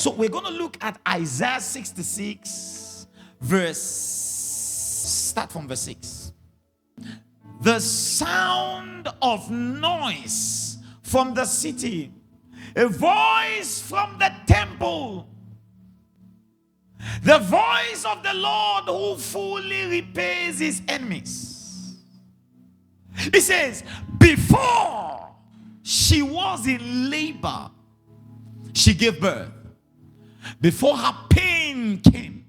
So we're going to look at Isaiah 66, start from verse 6. The sound of noise from the city, a voice from the temple, the voice of the Lord who fully repays his enemies. He says, before she was in labor, she gave birth. Before her pain came,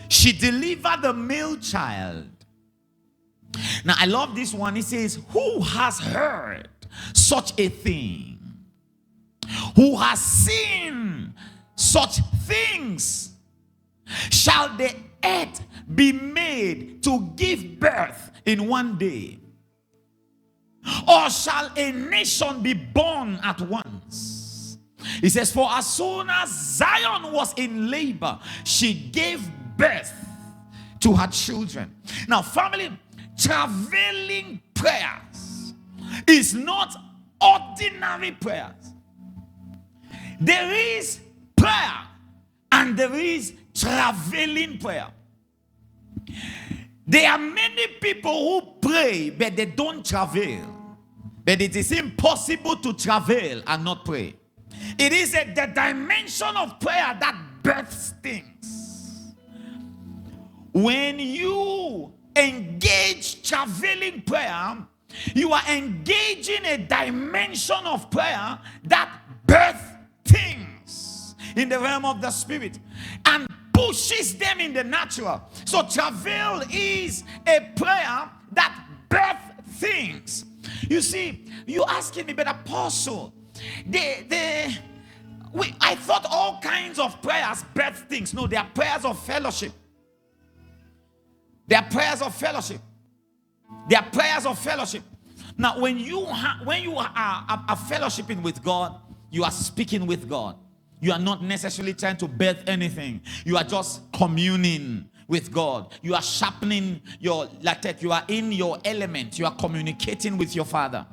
she delivered the male child. Now I love this one. It says, who has heard such a thing? Who has seen such things? Shall the earth be made to give birth in one day? Or shall a nation be born at once? He says, for as soon as Zion was in labor, she gave birth to her children. Now, family, travailing prayers is not ordinary prayers. There is prayer and there is travailing prayer. There are many people who pray but they don't travail. But it is impossible to travail and not pray. It is the dimension of prayer that births things. When you engage travailing prayer, you are engaging a dimension of prayer that births things in the realm of the spirit and pushes them in the natural. So travail is a prayer that births things. You see, you asking me, but Apostle, I thought all kinds of prayers birth things. No, they are prayers of fellowship. They are prayers of fellowship. They are prayers of fellowship. Now, when you are fellowshipping with God, you are speaking with God. You are not necessarily trying to birth anything. You are just communing with God. You are sharpening your latex. You are in your element. You are communicating with your Father.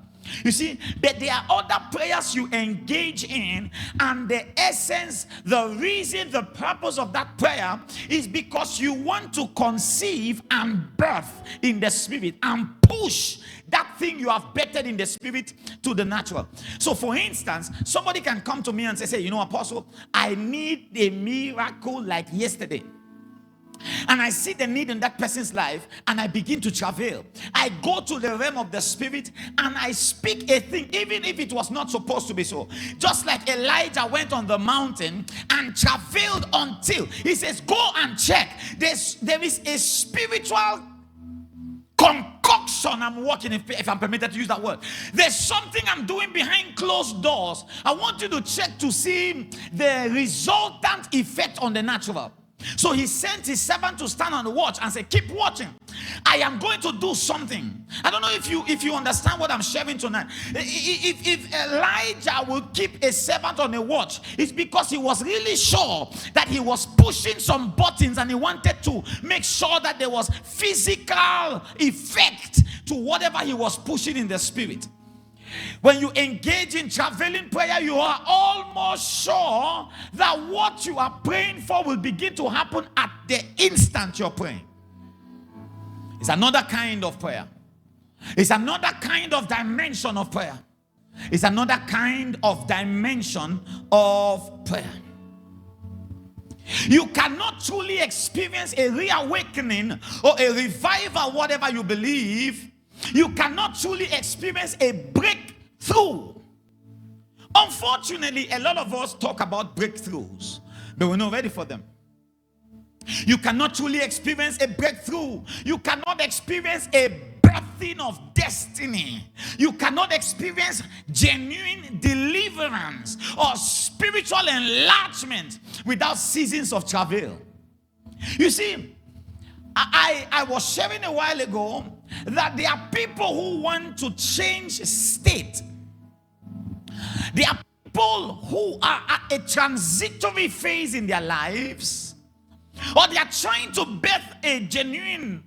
You see, but there are other prayers you engage in, and the essence, the reason, the purpose of that prayer is because you want to conceive and birth in the spirit and push that thing you have birthed in the spirit to the natural. So for instance, somebody can come to me and say, you know, Apostle, I need a miracle like yesterday. And I see the need in that person's life, and I begin to travail. I go to the realm of the spirit and I speak a thing, even if it was not supposed to be so. Just like Elijah went on the mountain and travailed until he says, go and check. There is a spiritual concoction I'm working, if I'm permitted to use that word. There's something I'm doing behind closed doors. I want you to check to see the resultant effect on the natural. So he sent his servant to stand on the watch and say, keep watching. I am going to do something. I don't know if you understand what I'm sharing tonight. If Elijah will keep a servant on a watch, it's because he was really sure that he was pushing some buttons and he wanted to make sure that there was physical effect to whatever he was pushing in the spirit. When you engage in travailing prayer, you are almost sure that what you are praying for will begin to happen at the instant you're praying. It's another kind of prayer. It's another kind of dimension of prayer. It's another kind of dimension of prayer. You cannot truly experience a reawakening or a revival, whatever you believe. You cannot truly experience a breakthrough. Unfortunately, a lot of us talk about breakthroughs, but we're not ready for them. You cannot truly experience a breakthrough. You cannot experience a birthing of destiny. You cannot experience genuine deliverance or spiritual enlargement without seasons of travail. You see, I was sharing a while ago that there are people who want to change state. There are people who are at a transitory phase in their lives, or they are trying to birth a genuine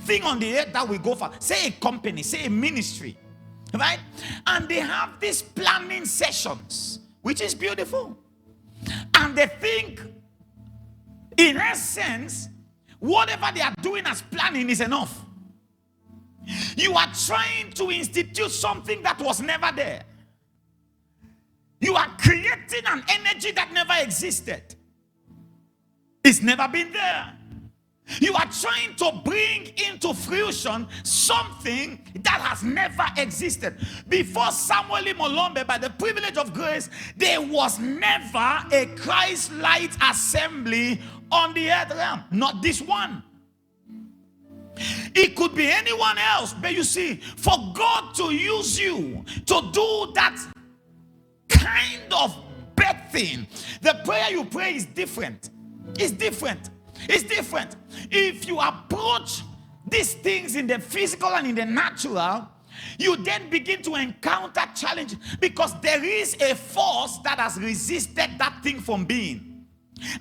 thing on the earth that will go far. Say a company, say a ministry, right? And they have these planning sessions, which is beautiful. And they think, in essence, whatever they are doing as planning is enough. You are trying to institute something that was never there. You are creating an energy that never existed. It's never been there. You are trying to bring into fruition something that has never existed. Before Samuel in Molombe, by the privilege of grace, there was never a Christ-light assembly on the earth realm. Not this one. It could be anyone else. But you see, for God to use you to do that kind of birthing, the prayer you pray is different. It's different. It's different. If you approach these things in the physical and in the natural, you then begin to encounter challenge, because there is a force that has resisted that thing from being.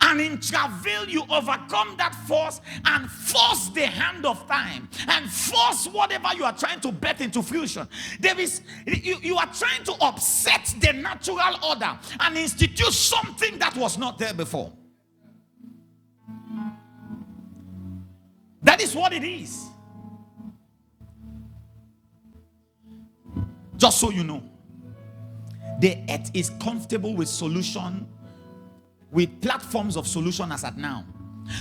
And in travail, you overcome that force and force the hand of time and force whatever you are trying to birth into fruition. You are trying to upset the natural order and institute something that was not there before. That is what it is. Just so you know, the earth is comfortable with solution, with platforms of solution as at now.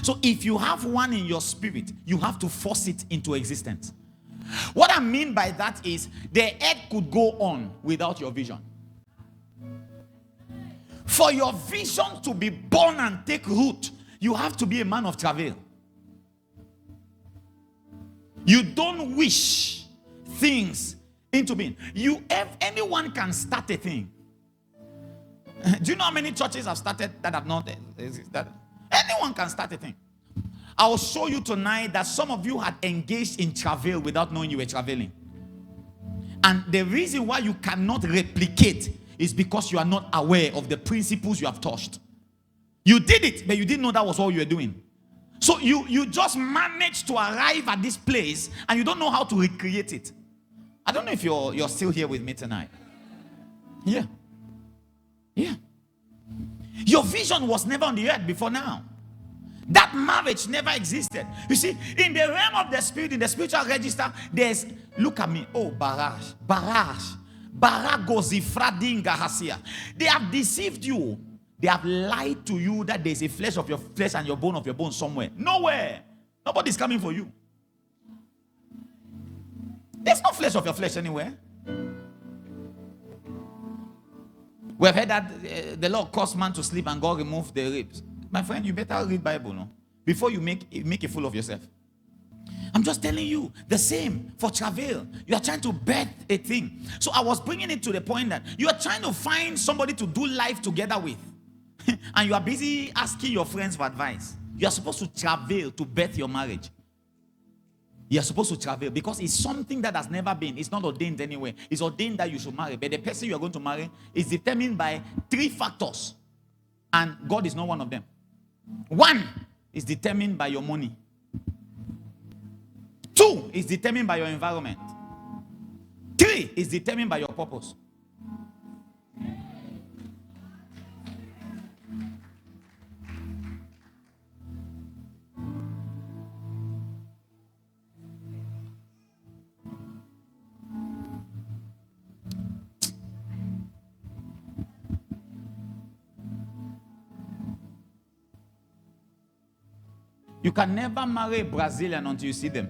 So if you have one in your spirit, you have to force it into existence. What I mean by that is, the earth could go on without your vision. For your vision to be born and take root, you have to be a man of travail. You don't wish things into being. Anyone can start a thing. Do you know how many churches have started that have not existed? Anyone can start a thing. I will show you tonight that some of you had engaged in travail without knowing you were traveling. And the reason why you cannot replicate is because you are not aware of the principles you have touched. You did it, but you didn't know that was all you were doing. So you just managed to arrive at this place and you don't know how to recreate it. I don't know if you're still here with me tonight. Yeah. Yeah. Your vision was never on the earth before now. That marriage never existed. You see, in the realm of the spirit, in the spiritual register, there's, look at me, oh, barrage. They have deceived you. They have lied to you that there's a flesh of your flesh and your bone of your bone somewhere. Nowhere. Nobody's coming for you. There's no flesh of your flesh anywhere. We have heard that the Lord caused man to sleep and God removed the ribs. My friend, you better read Bible, no? Before you make a fool of yourself. I'm just telling you, the same for travail. You are trying to birth a thing. So I was bringing it to the point that you are trying to find somebody to do life together with. And you are busy asking your friends for advice. You are supposed to travail to birth your marriage. You are supposed to travail because it's something that has never been. It's not ordained anyway. It's ordained that you should marry. But the person you are going to marry is determined by 3 factors. And God is not one of them. 1 is determined by your money. 2 is determined by your environment. 3 is determined by your purpose. You can never marry a Brazilian until you see them.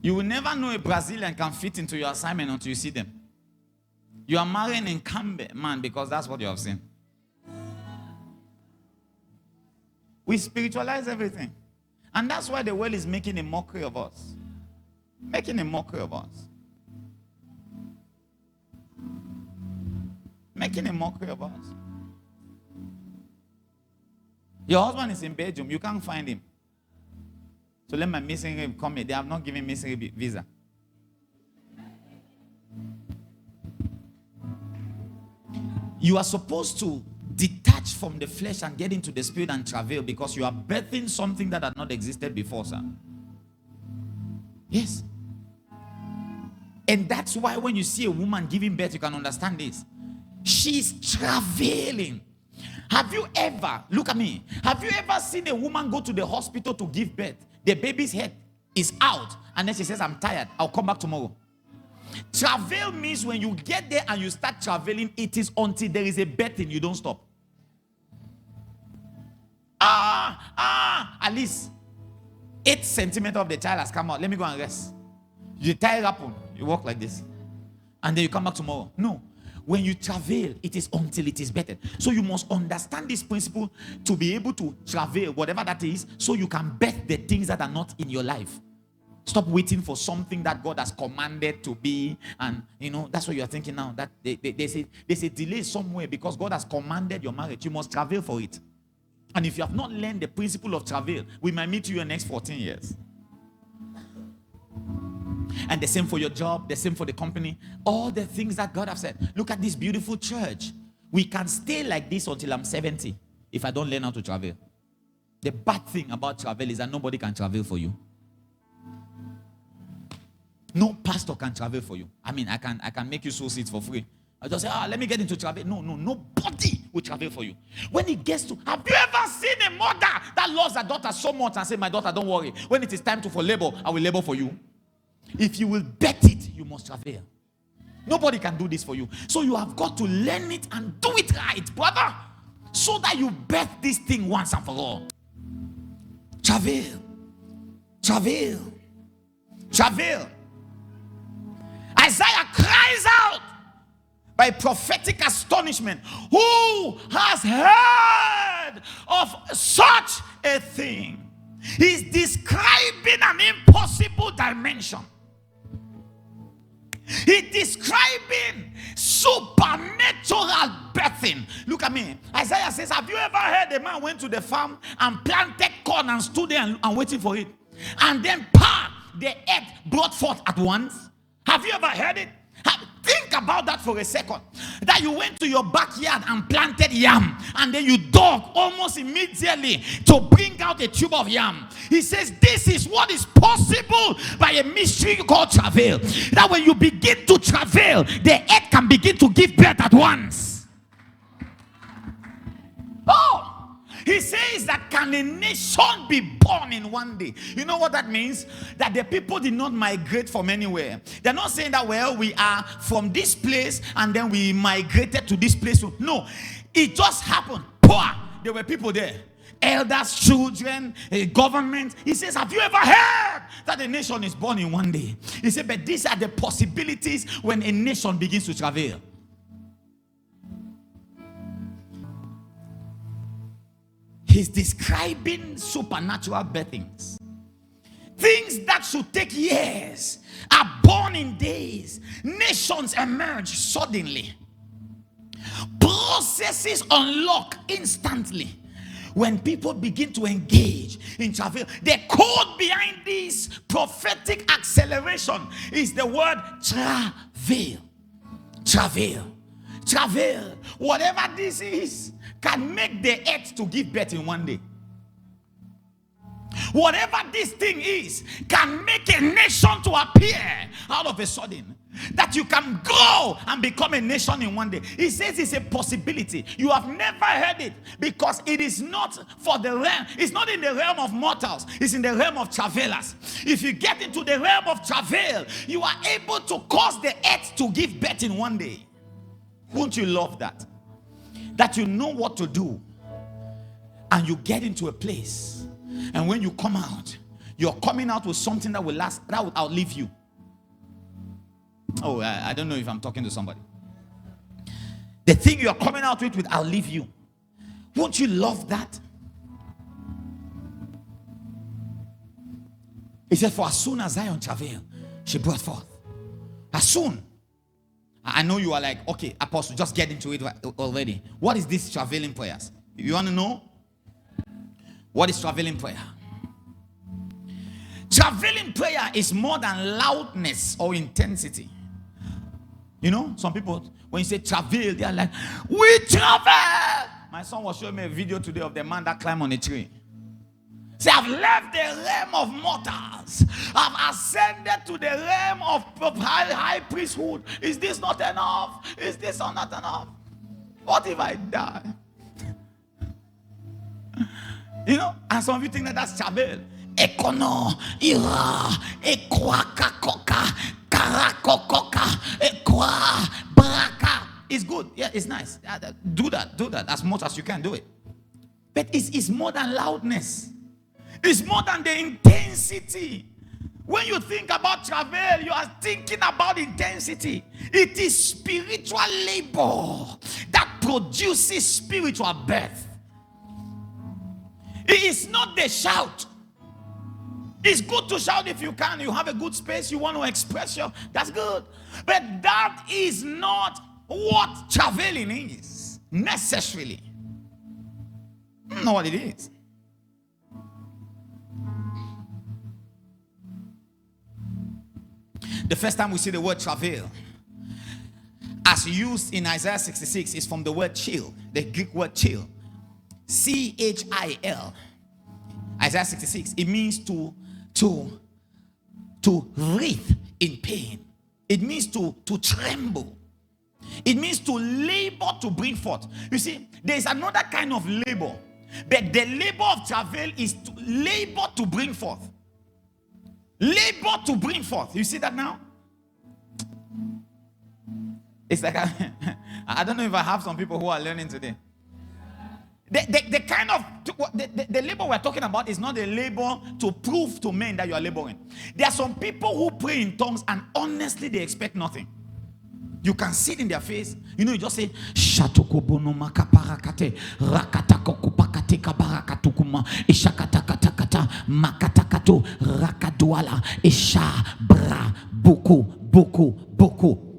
You will never know a Brazilian can fit into your assignment until you see them. You are marrying an incumbent man because that's what you have seen. We spiritualize everything. And that's why the world is making a mockery of us. Making a mockery of us. Making a mockery of us. Your husband is in Belgium. You can't find him. So let my missing rib come here. They have not given missing rib visa. You are supposed to detach from the flesh and get into the spirit and travail because you are birthing something that had not existed before, sir. Yes. And that's why when you see a woman giving birth, you can understand this. She's travailing. Have you ever, look at me, have you ever seen a woman go to the hospital to give birth? The baby's head is out, and then she says, I'm tired, I'll come back tomorrow. Travail means when you get there and you start travailing, it is until there is a birthing, you don't stop. At least 8 centimeters of the child has come out. Let me go and rest. You tie it up, you walk like this, and then you come back tomorrow. No. When you travail, it is until it is better. So you must understand this principle to be able to travail, whatever that is, so you can bet the things that are not in your life. Stop waiting for something that God has commanded to be. And that's what you are thinking now. That there's a delay somewhere because God has commanded your marriage. You must travail for it. And if you have not learned the principle of travail, we might meet you in the next 14 years. And the same for your job, the same for the company. All the things that God has said. Look at this beautiful church. We can stay like this until I'm 70 if I don't learn how to travel. The bad thing about travel is that nobody can travel for you. No pastor can travel for you. I mean, I can make you sow seeds for free. I just say, let me get into travel. No, nobody will travel for you. When it gets to, have you ever seen a mother that loves her daughter so much and say, my daughter, don't worry. When it is time for labor, I will labor for you. If you will bet it, you must travail. Nobody can do this for you. So you have got to learn it and do it right, brother. So that you bet this thing once and for all. Travail. Travail. Travail. Isaiah cries out by prophetic astonishment. Who has heard of such a thing? He's describing an impossible dimension. He's describing supernatural birthing. Look at me. Isaiah says, have you ever heard a man went to the farm and planted corn and stood there and waiting for it? And then, the earth brought forth at once? Have you ever heard it? Think about that for a second. That you went to your backyard and planted yam, and then you dug almost immediately to bring out a tube of yam. He says this is what is possible by a mystery called travail. That when you begin to travail, the earth can begin to give birth at once. Oh! He says that can a nation be born in one day? You know what that means? That the people did not migrate from anywhere. They're not saying that, well, we are from this place and then we migrated to this place. No, it just happened. There were people there. Elders, children, government. He says, have you ever heard that a nation is born in one day? He said, but these are the possibilities when a nation begins to travail. He's describing supernatural birthings. Things that should take years are born in days. Nations emerge suddenly. Processes unlock instantly when people begin to engage in travail. The code behind this prophetic acceleration is the word travail. Travail. Travail. Whatever this is, can make the earth to give birth in one day. Whatever this thing is, can make a nation to appear out of a sudden. That you can grow and become a nation in one day. He says it's a possibility. You have never heard it because it is not for the realm. It's not in the realm of mortals. It's in the realm of travelers. If you get into the realm of travail, you are able to cause the earth to give birth in one day. Won't you love that? That you know what to do and you get into a place, and when you come out, you're coming out with something that will last, that will outlive you. Oh, I don't know if I'm talking to somebody. The thing you're coming out with will outlive you. Won't you love that? He said, for as soon as Zion travailed, she brought forth. As soon. I know you are like, okay, Apostle, just get into it already. What is this travailing prayers? You want to know? What is travailing prayer? Travailing prayer is more than loudness or intensity. You know, some people, when you say travail, they are like, we travel. My son was showing me a video today of the man that climbed on a tree. Say, I've left the realm of mortals. I've ascended to the realm of high priesthood. Is this not enough? Is this not enough? What if I die? You know, and some of you think that that's travail. Ekono, ira, ekwaka koka, karakokoka, ekwa, braka. It's good. Yeah, it's nice. Do that as much as you can do it. But it's more than loudness. It's more than the intensity. When you think about travail, you are thinking about intensity. It is spiritual labor that produces spiritual birth. It is not the shout. It's good to shout if you can. You have a good space. You want to express your. That's good. But that is not what travailing is necessarily. Know what it is. The first time we see the word travail as used in Isaiah 66 is from the word chill, the Greek word chill, C-H-I-L. Isaiah 66. It means to writhe in pain. It means to tremble. It means to labor to bring forth. You see, there is another kind of labor, but the labor of travail is to labor to bring forth. Labor to bring forth. You see that now? It's like I don't know if I have some people who are learning today. The kind of the labor we're talking about is not a labor to prove to men that you are laboring. There are some people who pray in tongues and honestly they expect nothing. You can see it in their face. You know, you just say Shatokobono makaparakate rakatakokupakate kabarakatukuma ishakatakatakata makatakato rakaduala isha bra boku.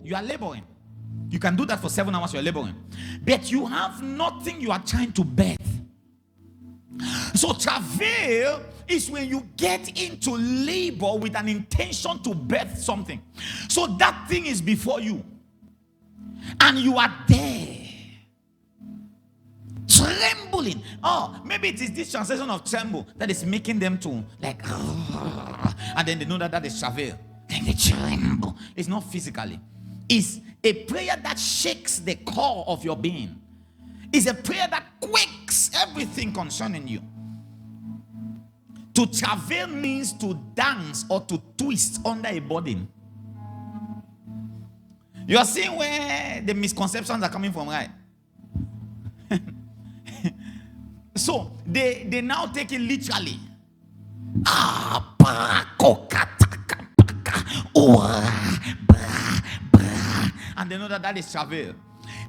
You are laboring. You can do that for 7 hours. You are laboring, but you have nothing you are trying to birth. So travail is when you get into labor with an intention to birth something. So that thing is before you. And you are there trembling. Oh, maybe it is this translation of tremble that is making them to like, and then they know that is travail. Then they tremble. It's not physically. It's a prayer that shakes the core of your being. It's a prayer that quakes everything concerning you. To travail means to dance or to twist under a burden. You are seeing where the misconceptions are coming from, right? So they now take it literally. And they know that is travail.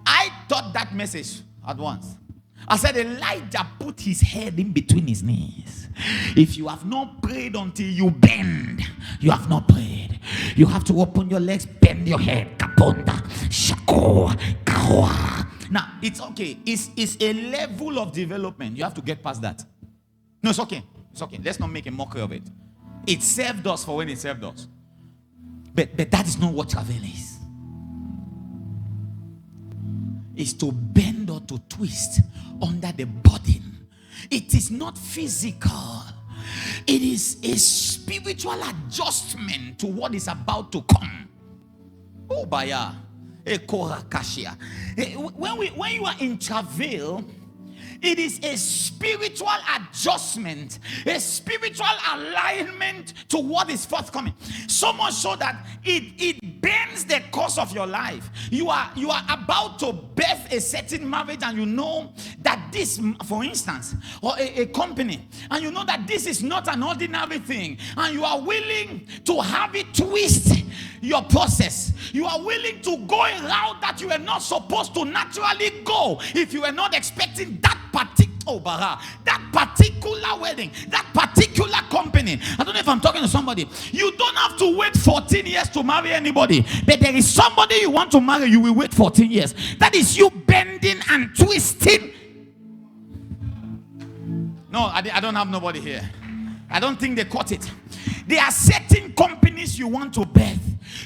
I taught that message at once. I said Elijah put his head in between his knees. If you have not prayed until you bend, you have not prayed. You have to open your legs, bend your head. Kaponda, shako, kawa. Now it's okay. It's a level of development. You have to get past that. No, it's okay. It's okay. Let's not make a mockery of it. It served us for when it served us. But that is not what travail is. Is to bend or to twist under the burden. It is not physical. It is a spiritual adjustment to what is about to come. Oh, baya. When you are in travail, it is a spiritual adjustment, a spiritual alignment to what is forthcoming. So much so that it bends the course of your life. You are about to birth a certain marriage, and you know that this, for instance, or a company, and you know that this is not an ordinary thing, and you are willing to have it twist your process. You are willing to go a route that you are not supposed to naturally go if you are not expecting that particular wedding, that particular company. I don't know if I'm talking to somebody. You don't have to wait 14 years to marry anybody, but there is somebody you want to marry, you will wait 14 years. That is you bending and twisting. No, I don't have nobody here. I don't think they caught it. There are certain companies you want to birth.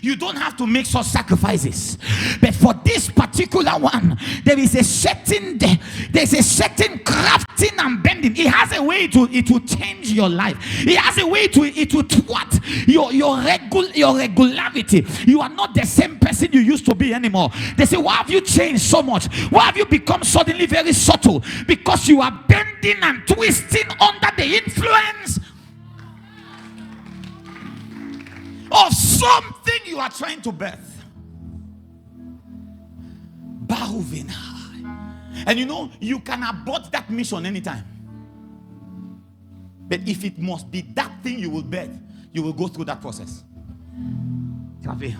You don't have to make such sacrifices. But for this particular one, there's a certain crafting and bending. He has a way it will change your life. He has a way it will thwart your regularity. You are not the same person you used to be anymore. They say, why have you changed so much? Why have you become suddenly very subtle? Because you are bending and twisting under the influence of something you are trying to birth. And you know, you can abort that mission anytime. But if it must be that thing you will birth, you will go through that process. Travail.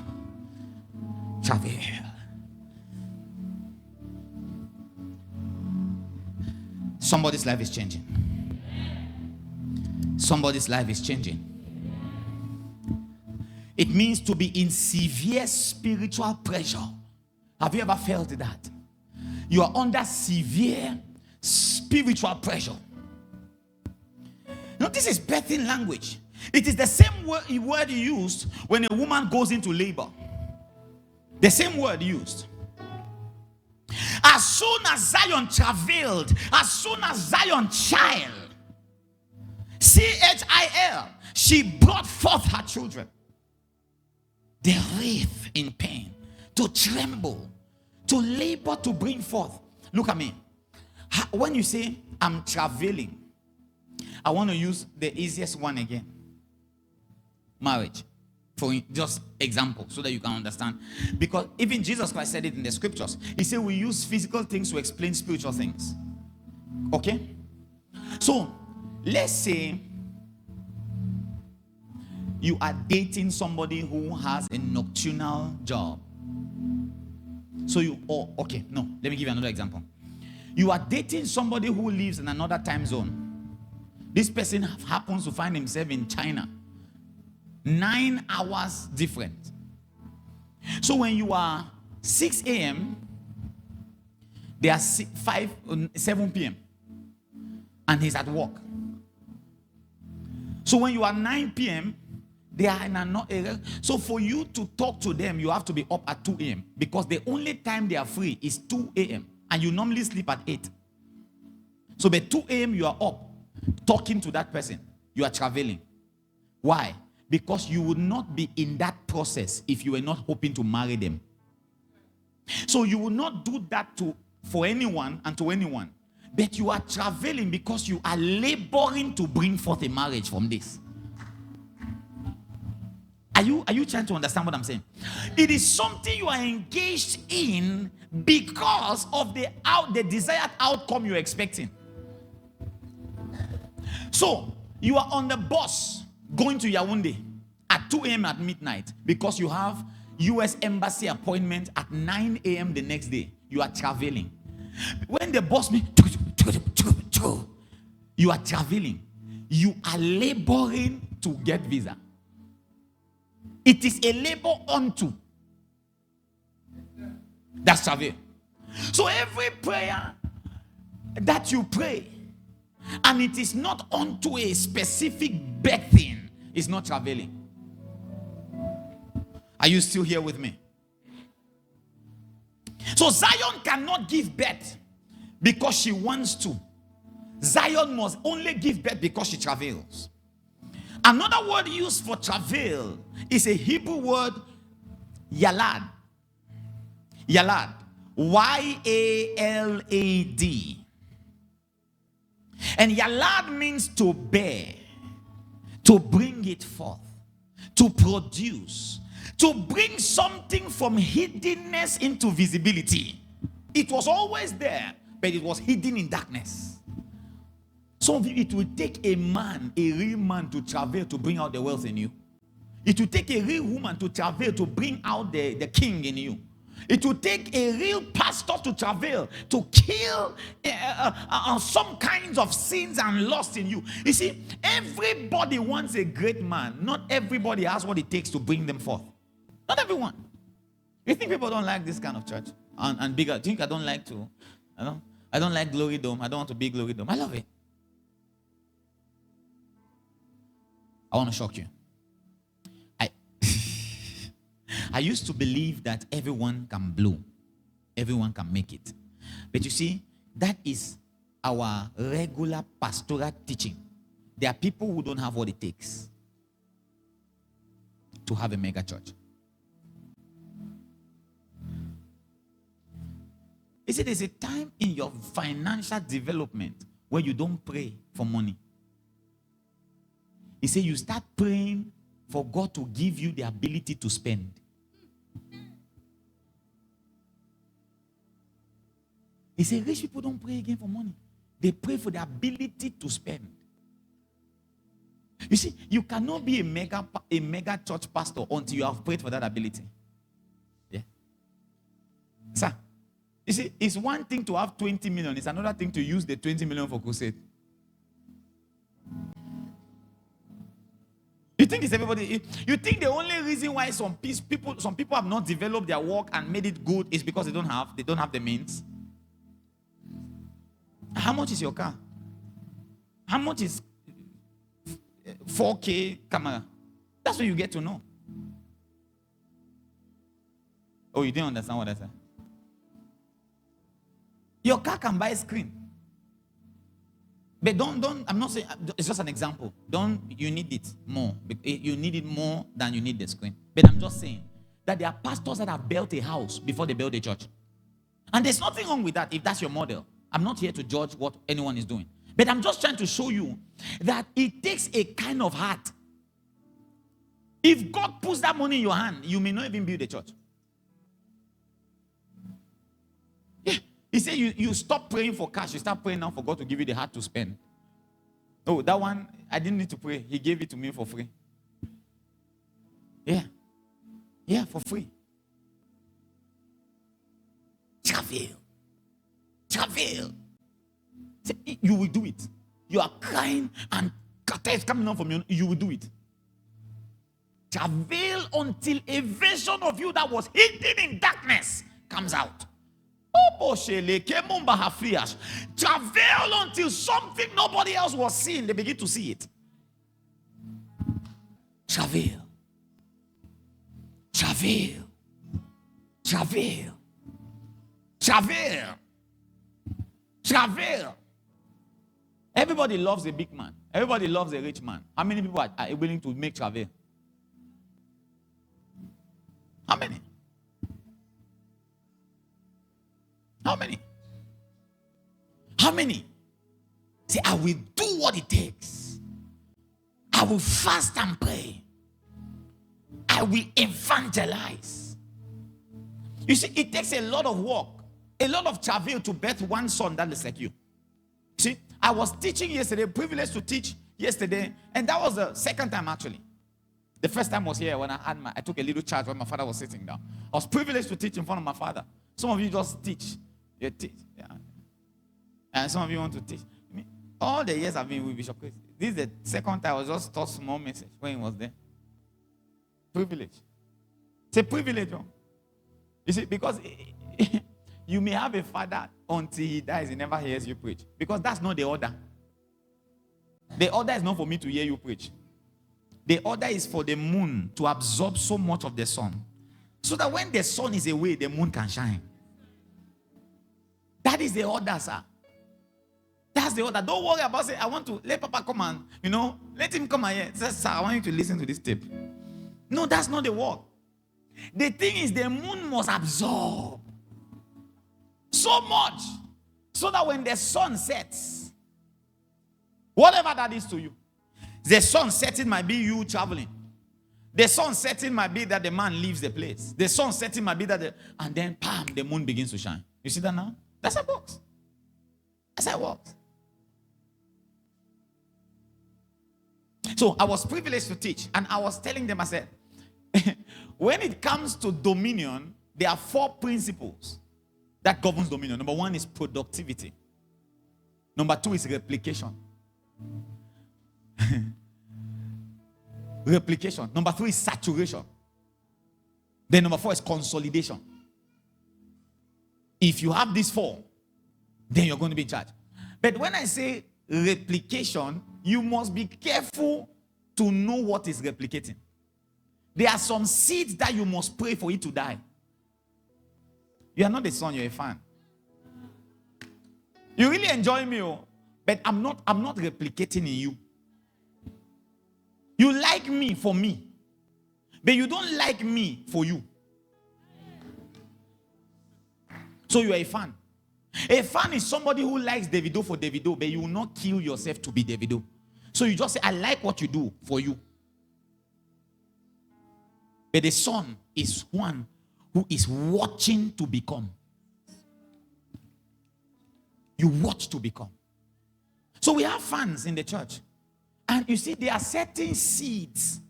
Somebody's life is changing. Somebody's life is changing. It means to be in severe spiritual pressure. Have you ever felt that? You are under severe spiritual pressure. Now, this is birthing language. It is the same word used when a woman goes into labor. The same word used. As soon as Zion travailed, as soon as Zion child, CHIL, she brought forth her children. They writhed in pain, to tremble, to labor to bring forth. Look at me. When you say, I'm travailing, I want to use the easiest one again. Marriage. For just example, so that you can understand. Because even Jesus Christ said it in the scriptures. He said we use physical things to explain spiritual things. Okay? So, let's say you are dating somebody who has a nocturnal job. So let me give you another example. You are dating somebody who lives in another time zone. This person happens to find himself in China. 9 hours different. So when you are 6 a.m., they are 7 p.m. and he's at work. So when you are 9 p.m., they are in another area. So for you to talk to them, you have to be up at 2 a.m. because the only time they are free is 2 a.m. and you normally sleep at 8. So by 2 a.m. you are up talking to that person. You are traveling. Why? Because you would not be in that process if you were not hoping to marry them. So you will not do that for anyone and to anyone. But you are traveling because you are laboring to bring forth a marriage from this. Are you trying to understand what I'm saying? It is something you are engaged in because of the desired outcome you're expecting. So you are on the bus going to Yaoundé at 2 a.m. at midnight because you have U.S. Embassy appointment at 9 a.m. the next day. You are traveling. When the bus you are traveling, you are laboring to get visa. It is a labor unto. That's travel. So every prayer that you pray, and it is not unto a specific birthing, is not traveling. Are you still here with me? So Zion cannot give birth because she wants to. Zion must only give birth because she travels. Another word used for travail is a Hebrew word, yalad. Yalad. Y-A-L-A-D. And yalad means to bear, to bring it forth, to produce, to bring something from hiddenness into visibility. It was always there, but it was hidden in darkness. Some of you, it will take a man, a real man, to travel to bring out the wealth in you. It will take a real woman to travel to bring out the king in you. It will take a real pastor to travel to kill some kinds of sins and lust in you. You see, everybody wants a great man. Not everybody has what it takes to bring them forth. Not everyone. You think people don't like this kind of church and bigger? Do you think I don't like to? I don't like Glory Dome. I don't want to be Glory Dome. I love it. I want to shock you. I used to believe that everyone can blow. Everyone can make it. But you see, that is our regular pastoral teaching, there are people who don't have what it takes to have a mega church. You see, there's a time in your financial development where you don't pray for money. He said you start praying for God to give you the ability to spend. He said rich people don't pray again for money. They pray for the ability to spend. You see, you cannot be a mega church pastor until you have prayed for that ability. Yeah. Sir, you see, it's one thing to have 20 million. It's another thing to use the 20 million for crusade. You think it's everybody? You think the only reason why some people have not developed their work and made it good is because they don't have the means? How much is your car? How much is 4K camera? That's what you get to know. Oh, you didn't understand what I said? Your car can buy a screen. But don't, I'm not saying, it's just an example. You need it more. You need it more than you need the screen. But I'm just saying that there are pastors that have built a house before they build a church. And there's nothing wrong with that if that's your model. I'm not here to judge what anyone is doing. But I'm just trying to show you that it takes a kind of heart. If God puts that money in your hand, you may not even build a church. Yeah. He said you stop praying for cash. You start praying now for God to give you the heart to spend. Oh, that one, I didn't need to pray. He gave it to me for free. Yeah. Yeah, for free. Travail. You will do it. You are crying and kata is coming out from you. You will do it. Travail until a version of you that was hidden in darkness comes out. Travail until something nobody else was seeing, they begin to see it. Travail. Everybody loves a big man. Everybody loves a rich man. How many people are willing to make travail? How many? Say, I will do what it takes. I will fast and pray. I will evangelize. You see, it takes a lot of work, a lot of travail to birth one son that is like you. See, I was teaching yesterday, privileged to teach yesterday, and that was the second time actually. The first time was here when I took a little charge when my father was sitting down. I was privileged to teach in front of my father. Some of you just teach. You teach. Yeah. And some of you want to teach. I mean, all the years I've been with Bishop Chris, this is the second time I was just taught small message when he was there. Privilege. It's a privilege. You see, because you may have a father until he dies, he never hears you preach. Because that's not the order. The order is not for me to hear you preach. The order is for the moon to absorb so much of the sun, so that when the sun is away, the moon can shine. That is the order, sir. That's the order. Don't worry about it. I want to let Papa come and, let him come here. Say, sir, I want you to listen to this tape. No, that's not the work. The thing is, the moon must absorb so much, so that when the sun sets, whatever that is to you, the sun setting might be you traveling. The sun setting might be that the man leaves the place. The sun setting might be that and then, bam, the moon begins to shine. You see that now? That's how it works. That's how it works. So I was privileged to teach, and I was telling them, I said, when it comes to dominion, there are 4 principles that governs dominion. Number 1 is productivity. Number 2 is replication. Replication. Number 3 is saturation. Then number 4 is consolidation. If you have these 4, then you're going to be in charge. But when I say replication, you must be careful to know what is replicating. There are some seeds that you must pray for it to die. You are not a son, you're a fan. You really enjoy me, oh, but I'm not replicating in you. You like me for me, but you don't like me for you. So you are a fan. A fan is somebody who likes Davido for Davido, but you will not kill yourself to be Davido. So you just say, I like what you do for you. But the son is one who is watching to become. You watch to become. So we have fans in the church. And you see, there are certain seeds.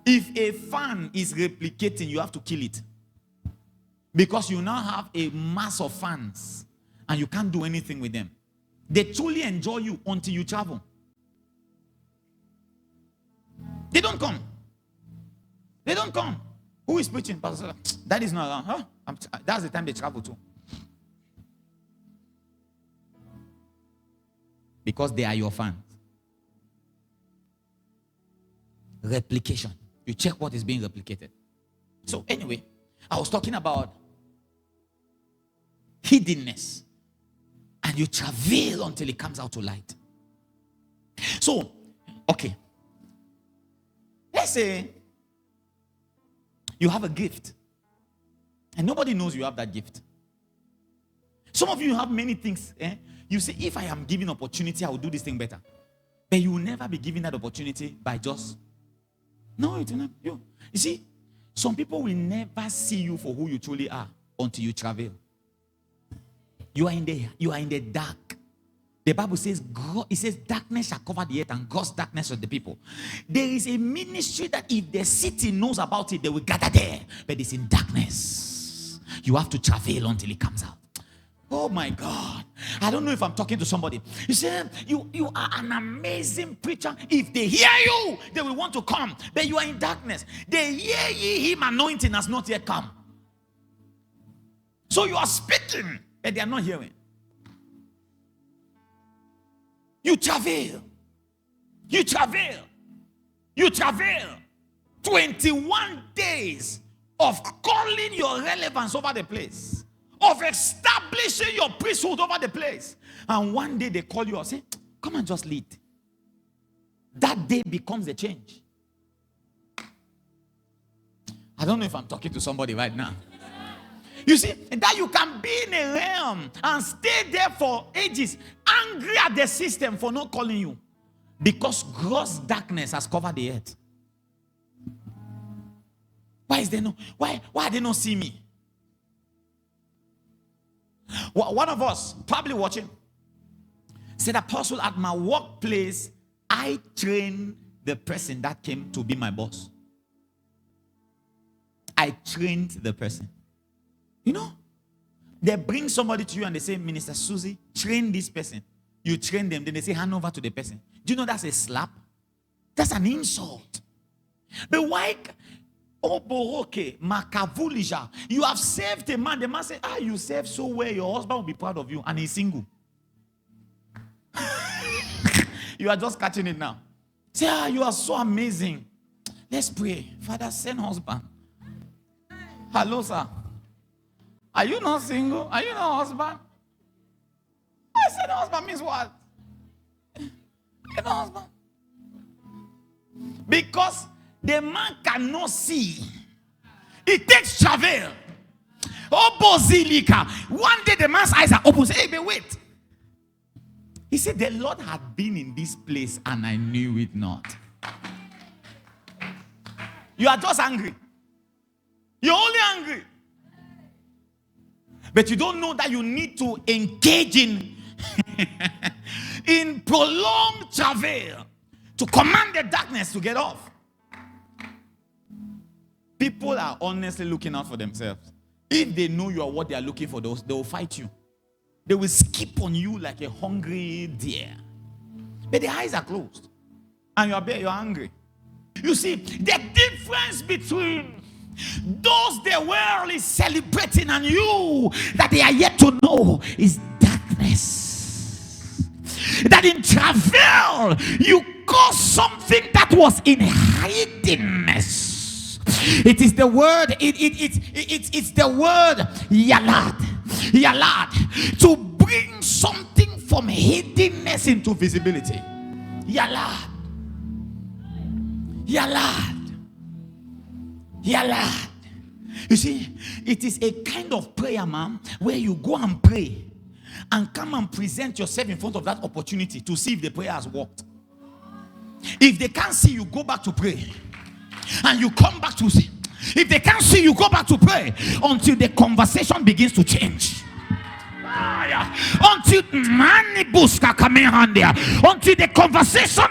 If a fan is replicating, you have to kill it. Because you now have a mass of fans. And you can't do anything with them. They truly enjoy you until you travel. They don't come. They don't come. Who is preaching? Pastor, that is not around. Huh? That's the time they travel to. Because they are your fans. Replication. You check what is being replicated. So anyway, I was talking about hiddenness. And you travail until it comes out to light. So, okay. Let's say you have a gift. And nobody knows you have that gift. Some of you have many things. You say, if I am given opportunity, I will do this thing better. But you will never be given that opportunity by just... No, it will not. You see, some people will never see you for who you truly are until you travel. You are in the dark. The Bible says, it says, darkness shall cover the earth and God's darkness of the people. There is a ministry that if the city knows about it, they will gather there. But it's in darkness. You have to travail until it comes out. Oh my God. I don't know if I'm talking to somebody. You say, you are an amazing preacher. If they hear you, they will want to come. But you are in darkness. They hear ye, him anointing has not yet come. So you are speaking, but they are not hearing. You travail. You travail. You travail. 21 days of calling your relevance over the place. Of establishing your priesthood over the place. And one day they call you and say, come and just lead. That day becomes the change. I don't know if I'm talking to somebody right now. You see, that you can be in a realm and stay there for ages, angry at the system for not calling you. Because gross darkness has covered the earth. Why is there no? Why they not see me? One of us, probably watching, said, Apostle, at my workplace, I trained the person that came to be my boss. I trained the person. You know, they bring somebody to you and they say, Minister Susie, train this person. You train them, then they say, hand over to the person. Do you know that's a slap? That's an insult. But why? Oboroke, Makavulija. You have saved a man. The man said, you saved so well, your husband will be proud of you. And he's single. You are just catching it now. Say, you are so amazing. Let's pray. Father, send husband. Hello, sir. Are you not single? Are you not husband? I said husband means what? You're not husband. Because the man cannot see. It takes travel. Obozilika. One day the man's eyes are open. Say, hey, but wait. He said, the Lord had been in this place and I knew it not. You are just angry. You're only angry. But you don't know that you need to engage in prolonged travail to command the darkness to get off. People are honestly looking out for themselves. If they know you are what they are looking for, they will fight you. They will skip on you like a hungry deer. But the eyes are closed. And you're hungry. You see, the difference between those the world is celebrating and you that they are yet to know is darkness. That in travail, you cause something that was in hiddenness. It is the word, it's the word yalad. He allowed to bring something from hiddenness into visibility. He allowed. He allowed. He allowed. You see, it is a kind of prayer, man, where you go and pray and come and present yourself in front of that opportunity to see if the prayer has worked. If they can't see you, go back to pray. And you come back to see. If they can't see you, go back to pray until the conversation begins to change. Until the conversation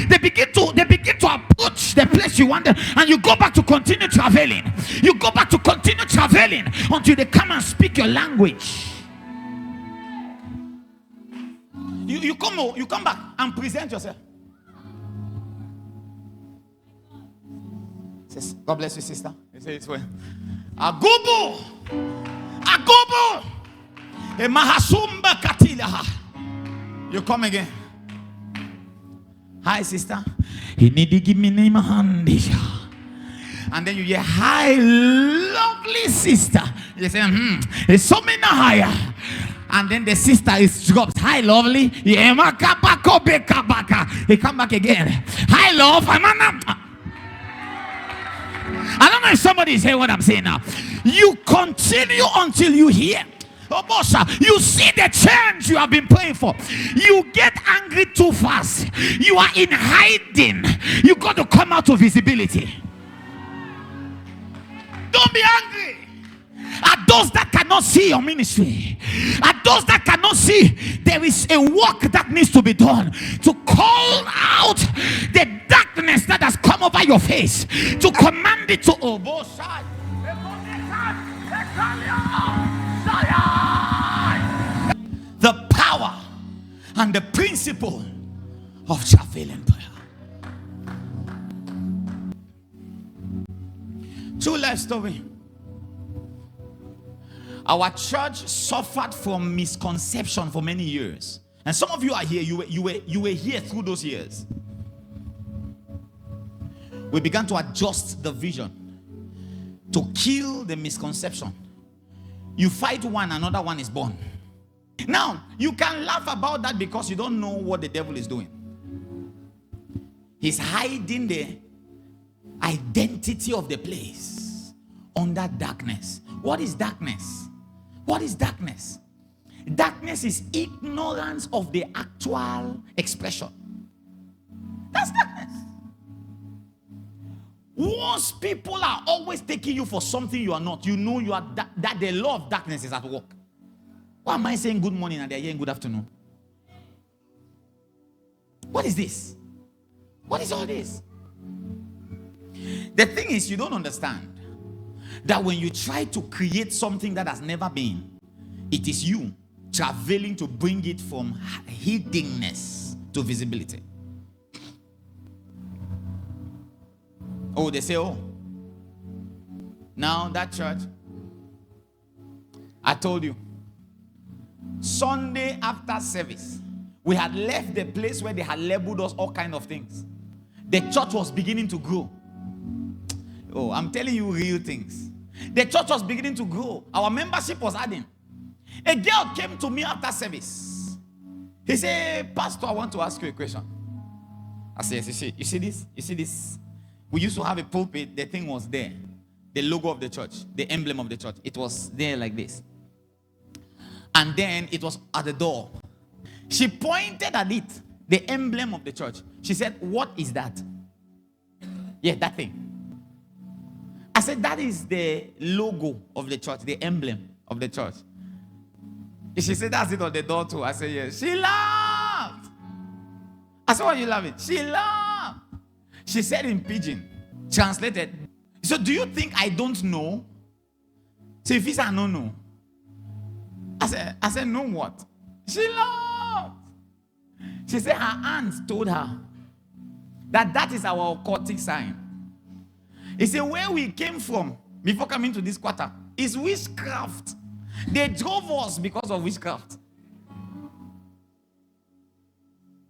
they begin to approach the place you want, and you go back to continue traveling. You go back to continue traveling until they come and speak your language. You come back and present yourself. Says, God bless you, sister. You say it well. Agobo. Mahasumba katila. You come again. Hi, sister. He need to give me name a hand. And then you hear, hi, lovely sister. You say, it's so many higher. And then the sister is dropped. Hi, lovely. He come back again. Hi, love. I don't know if somebody is hearing what I'm saying now. You continue until you hear. Oh, Bosha, you see the change you have been praying for. You get angry too fast. You are in hiding. You got to come out of visibility. Don't be angry at those that cannot see your ministry, at those that cannot see there is a work that needs to be done to call out the darkness that has come over your face, to command it to Bosha. The power and the principle of travailing prayer. True life story. Our church suffered from misconception for many years, and some of you are here. You were here through those years. We began to adjust the vision to kill the misconception. You fight one, another one is born. Now, you can laugh about that because you don't know what the devil is doing. He's hiding the identity of the place under darkness. What is darkness? What is darkness? Darkness is ignorance of the actual expression. That's darkness. Once people are always taking you for something you are not, you know you are that the law of darkness is at work. Why am I saying good morning and they're hearing good afternoon? What is this? What is all this? The thing is, you don't understand that when you try to create something that has never been, it is you traveling to bring it from hiddenness to visibility. Oh, they say, oh, now that church, I told you, Sunday after service, we had left the place where they had labeled us all kind of things. The church was beginning to grow. Oh, I'm telling you real things. The church was beginning to grow. Our membership was adding. A girl came to me after service. He said, Pastor, I want to ask you a question. I said, yes, you see this? You see this? We used to have a pulpit. The thing was there. The logo of the church. The emblem of the church. It was there like this. And then it was at the door. She pointed at it. The emblem of the church. She said, what is that? Yeah, that thing. I said, that is the logo of the church. The emblem of the church. She said, that's it on the door too. I said, yes. She laughed. I said, why are you laughing? She laughed. She said in pidgin, translated. So do you think I don't know? So if he said, no, no. I said, no what? She laughed. She said her aunt told her that is our occultic sign. He said, where we came from before coming to this quarter is witchcraft. They drove us because of witchcraft.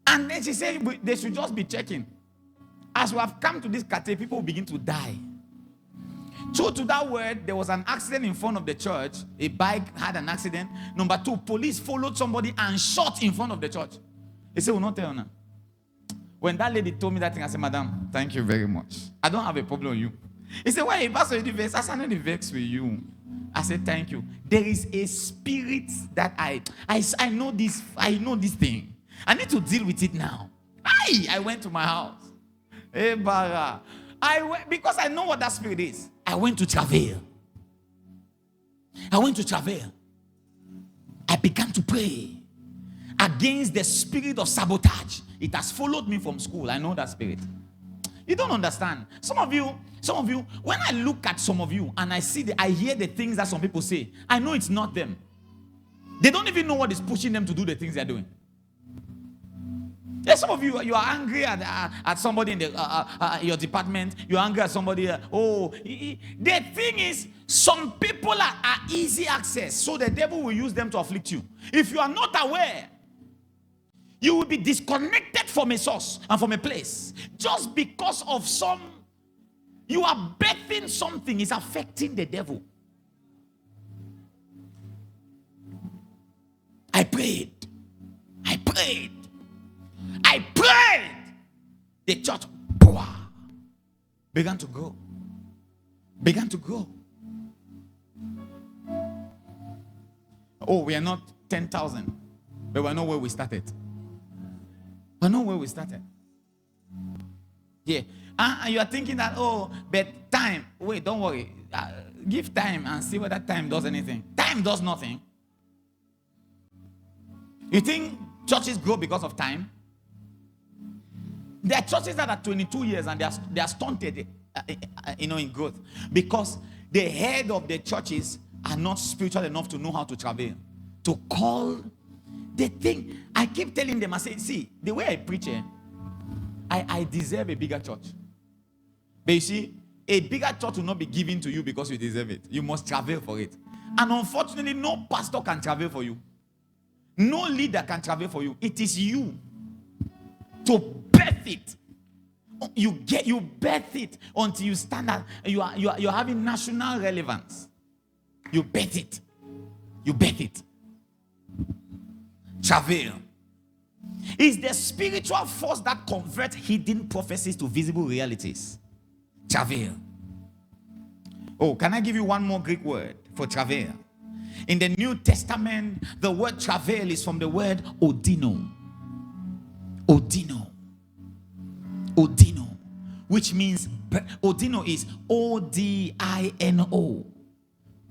And then she said they should just be checking. As we have come to this category, people will begin to die. True to that word, there was an accident in front of the church. A bike had an accident. Number two, police followed somebody and shot in front of the church. He said, we'll not tell now. When that lady told me that thing, I said, Madam, thank you very much. I don't have a problem with you. He said, why? Pastor, you vex? I said, I'm not vex with you. I said, thank you. There is a spirit that I know this. I know this thing. I need to deal with it now. I went to my house. Hey, Bara. Because I know what that spirit is. I went to travail. I began to pray against the spirit of sabotage. It has followed me from school. I know that spirit. You don't understand. Some of you, when I look at some of you and I hear the things that some people say, I know it's not them. They don't even know what is pushing them to do the things they're doing. There's some of you, you are angry at somebody in your department. You're angry at somebody. The thing is, some people are easy access, so the devil will use them to afflict you. If you are not aware, you will be disconnected from a source and from a place just because of you are birthing something is affecting the devil. I prayed. The church began to grow. Oh, we are not 10,000, but we know where we started. Yeah. And you are thinking that, but time. Wait, don't worry. Give time and see whether time does anything. Time does nothing. You think churches grow because of time? There are churches that are 22 years and they are stunted, in growth, because the head of the churches are not spiritual enough to know how to travail, to call the thing. I keep telling them, I say, see, the way I preach, I deserve a bigger church. But you see, a bigger church will not be given to you because you deserve it. You must travail for it. And unfortunately, no pastor can travail for you. No leader can travail for you. It is you to birth it. You birth it until you stand out. You're having national relevance. You birth it. Travail is the spiritual force that converts hidden prophecies to visible realities. Travail. Oh, can I give you one more Greek word for travail? In the New Testament, the word travail is from the word odino, which means, odino is O-D-I-N-O.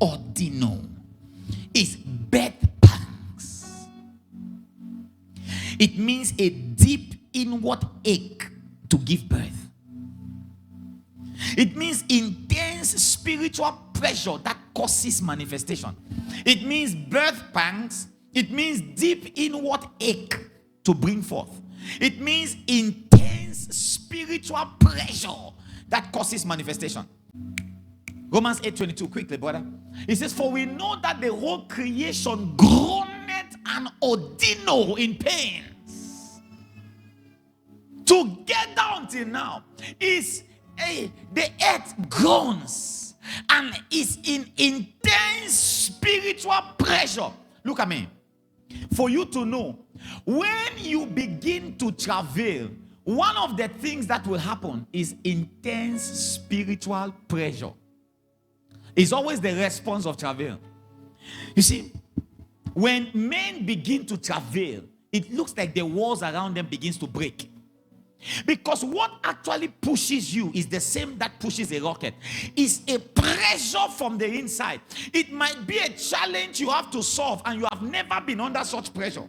Odino is birth pangs. It means a deep inward ache to give birth. It means intense spiritual pressure that causes manifestation. It means birth pangs. It means deep inward ache to bring forth. It means intense spiritual pressure that causes manifestation. Romans 8:22, quickly, brother. It says, for we know that the whole creation groaneth and odino in pains together until now. The earth groans and is in intense spiritual pressure. Look at me. For you to know, when you begin to travail, one of the things that will happen is intense spiritual pressure. It's always the response of travail. You see, when men begin to travail, it looks like the walls around them begins to break. Because what actually pushes you is the same that pushes a rocket. It's a pressure from the inside. It might be a challenge you have to solve, and you have never been under such pressure.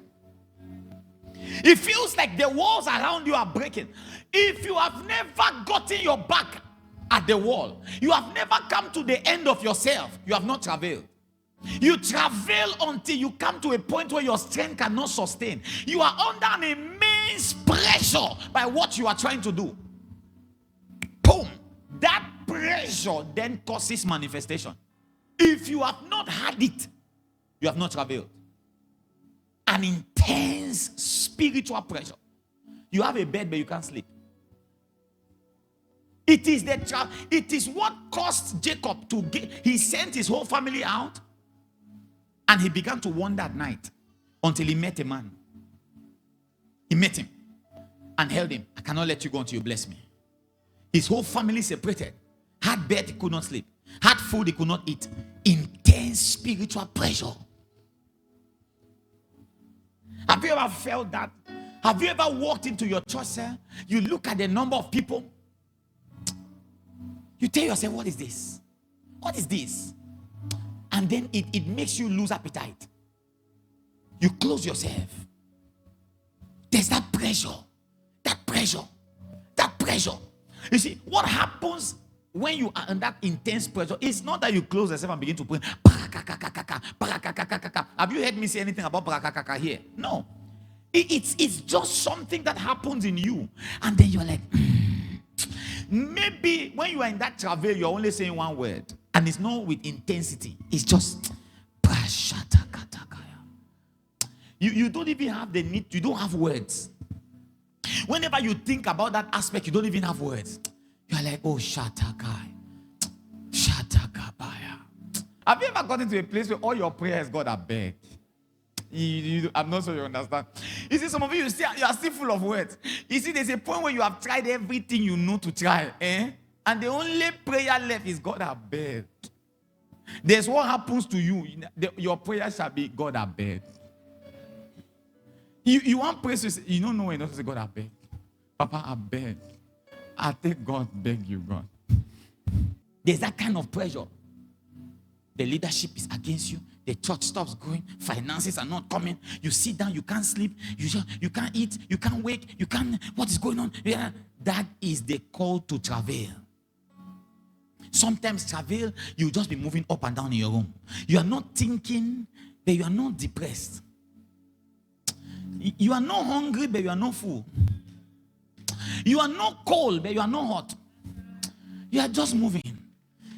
It feels like the walls around you are breaking. If you have never gotten your back at the wall, you have never come to the end of yourself, you have not travailed. You travail until you come to a point where your strength cannot sustain. You are under an immense pressure by what you are trying to do. Boom! That pressure then causes manifestation. If you have not had it, you have not travailed. An intense spiritual pressure. You have a bed but you can't sleep. It is what caused Jacob to get. He sent his whole family out, and he began to wander at night until he met a man. He met him and held him. I cannot let you go until you bless me. His whole family separated. Had bed, he could not sleep. Had food, he could not eat. Intense spiritual pressure. Have you ever felt that? Have you ever walked into your church cell? You look at the number of people. You tell yourself, what is this? What is this? And then it makes you lose appetite. You close yourself. There's that pressure. That pressure. That pressure. You see, what happens when you are under that intense pressure? It's not that you close yourself and begin to pray. Have you heard me say anything about here? No. It's just something that happens in you. And then you're like, maybe when you are in that travail, you're only saying one word. And it's not with intensity. It's just, you don't even have the need. You don't have words. Whenever you think about that aspect, you don't even have words. You're like, oh, Shatakai. Shatakabaya. Have you ever gotten to a place where all your prayers, God, are beg? I'm not sure you understand. You see, some of you are still full of words. You see, there's a point where you have tried everything you know to try. And the only prayer left is, God, I beg. There's what happens to you. Your prayer shall be, God, I beg. You want praise to say, you don't know when you say, God, I beg. Papa, I beg. I take God, beg you, God. There's that kind of pressure. The leadership is against you. The church stops going. Finances are not coming. You sit down, you can't sleep. You can't eat. You can't wake. You can't. What is going on? Yeah, that is the call to travail. Sometimes travail, you'll just be moving up and down in your room. You are not thinking, but you are not depressed. You are not hungry, but you are not full. You are not cold, but you are not hot. You are just moving.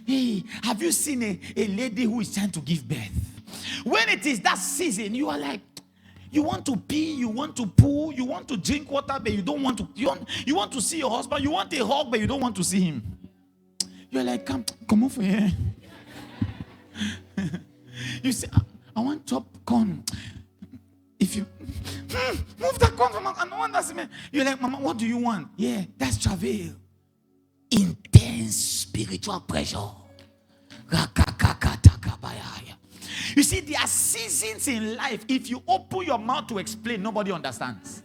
Hey, have you seen a lady who is trying to give birth? When it is that season, you are like, you want to pee, you want to poo, you want to drink water, but you don't want to. You want to see your husband, you want a hug, but you don't want to see him. You're like, come over here. You say, I want chop corn. If you move that corn from my, I don't want that cement. You're like, Mama, what do you want? Yeah, that's travail. Intense spiritual pressure. You see, there are seasons in life. If you open your mouth to explain, nobody understands.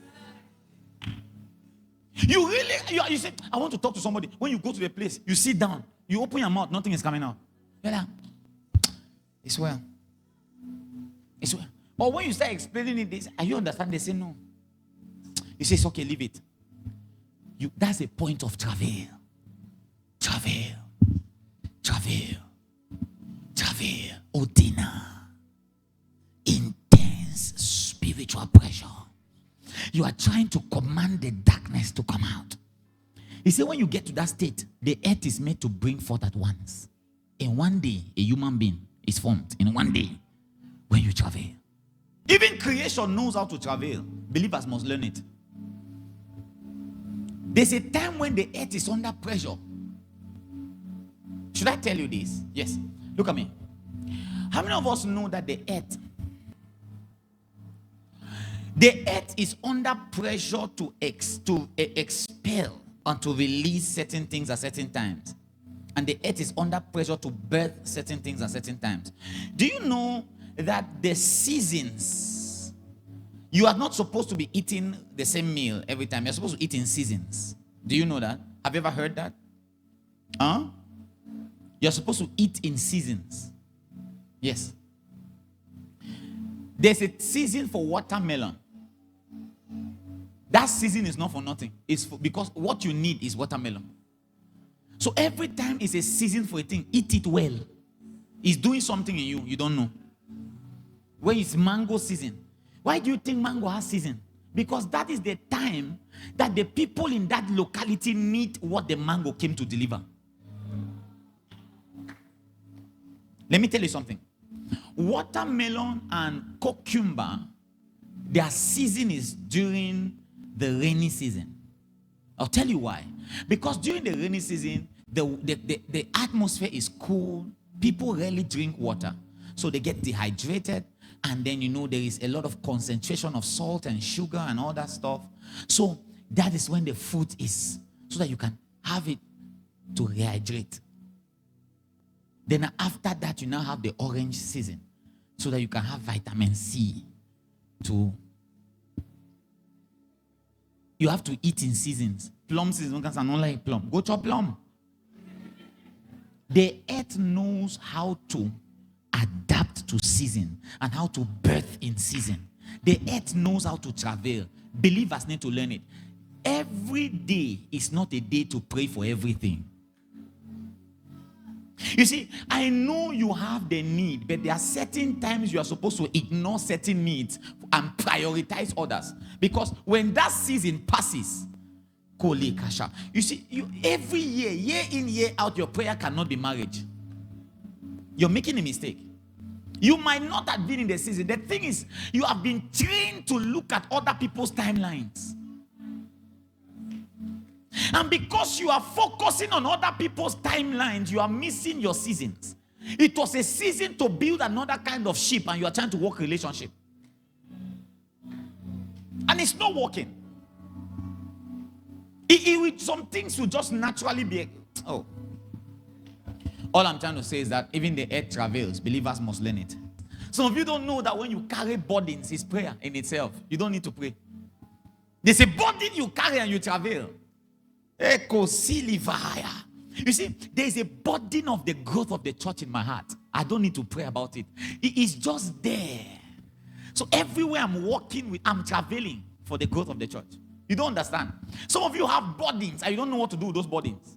You say, I want to talk to somebody. When you go to the place, you sit down, you open your mouth, nothing is coming out. You're like, it's well. It's well. But when you start explaining it, are you understand? They say no. You say, it's okay, leave it. That's a point of travail. Travail. Travail. Travail. Odina. Intense spiritual pressure. You are trying to command the darkness to come out. He said, when you get to that state, the earth is made to bring forth at once. In one day, a human being is formed. In one day, when you travail. Even creation knows how to travail. Believers must learn it. There's a time when the earth is under pressure. Should I tell you this? Yes. Look at me. How many of us know that the earth is under pressure to expel and to release certain things at certain times? And the earth is under pressure to birth certain things at certain times. Do you know that the seasons, you are not supposed to be eating the same meal every time? You're supposed to eat in seasons. Do you know that? Have you ever heard that? You're supposed to eat in seasons. Yes. There's a season for watermelon. That season is not for nothing. It's because what you need is watermelon. So every time is a season for a thing. Eat it well. It's doing something in you. You don't know. When it's mango season. Why do you think mango has season? Because that is the time that the people in that locality need what the mango came to deliver. Let me tell you something. Watermelon and cucumber, their season is during the rainy season. I'll tell you why. Because during the rainy season, the atmosphere is cool. People rarely drink water. So they get dehydrated. And then, there is a lot of concentration of salt and sugar and all that stuff. So that is when the fruit is, so that you can have it to rehydrate. Then after that, you now have the orange season, so that you can have vitamin C. You have to eat in seasons. Plum season, because I don't like plum. Go chop plum. The earth knows how to adapt to season and how to birth in season. The earth knows how to travail. Believers need to learn it. Every day is not a day to pray for everything. You see, I know you have the need, but there are certain times you are supposed to ignore certain needs and prioritize others. Because when that season passes, you see, every year in, year out, your prayer cannot be marriage. You're making a mistake. You might not have been in the season. The thing is, you have been trained to look at other people's timelines. And because you are focusing on other people's timelines, you are missing your seasons. It was a season to build another kind of ship, and you are trying to work relationship. And it's not working. Some things will just naturally be. All I'm trying to say is that even the earth travails, believers must learn it. Some of you don't know that when you carry burdens, it's prayer in itself. You don't need to pray. There's a burden you carry and you travail. You see, there's a burden of the growth of the church in my heart. I don't need to pray about it. It is just there. So everywhere I'm traveling for the growth of the church. You don't understand. Some of you have burdens and you don't know what to do with those burdens.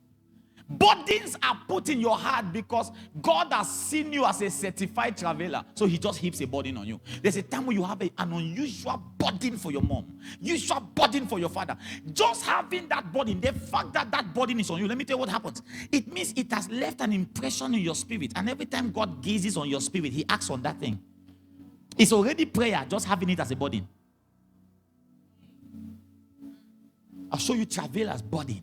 Burdens are put in your heart because God has seen you as a certified traveler. So he just heaps a burden on you. There's a time when you have an unusual burden for your mom. Usual burden for your father. Just having that burden, the fact that that burden is on you, let me tell you what happens. It means it has left an impression in your spirit. And every time God gazes on your spirit, he acts on that thing. It's already prayer, just having it as a burden. I'll show you traveler's burden.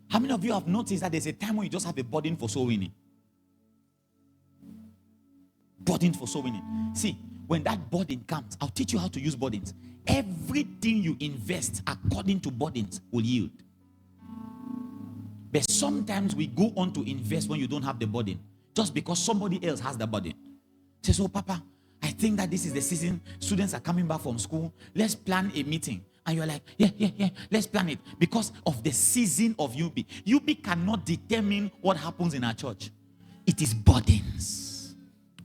How many of you have noticed that there's a time when you just have a burden for soul winning? Burden for soul winning. See, when that burden comes, I'll teach you how to use burdens. Everything you invest according to burdens will yield. But sometimes we go on to invest when you don't have the burden, just because somebody else has the burden. Say, so Papa, I think that this is the season. Students are coming back from school. Let's plan a meeting. And you're like, yeah, let's plan it. Because of the season of UB. UB cannot determine what happens in our church. It is burdens.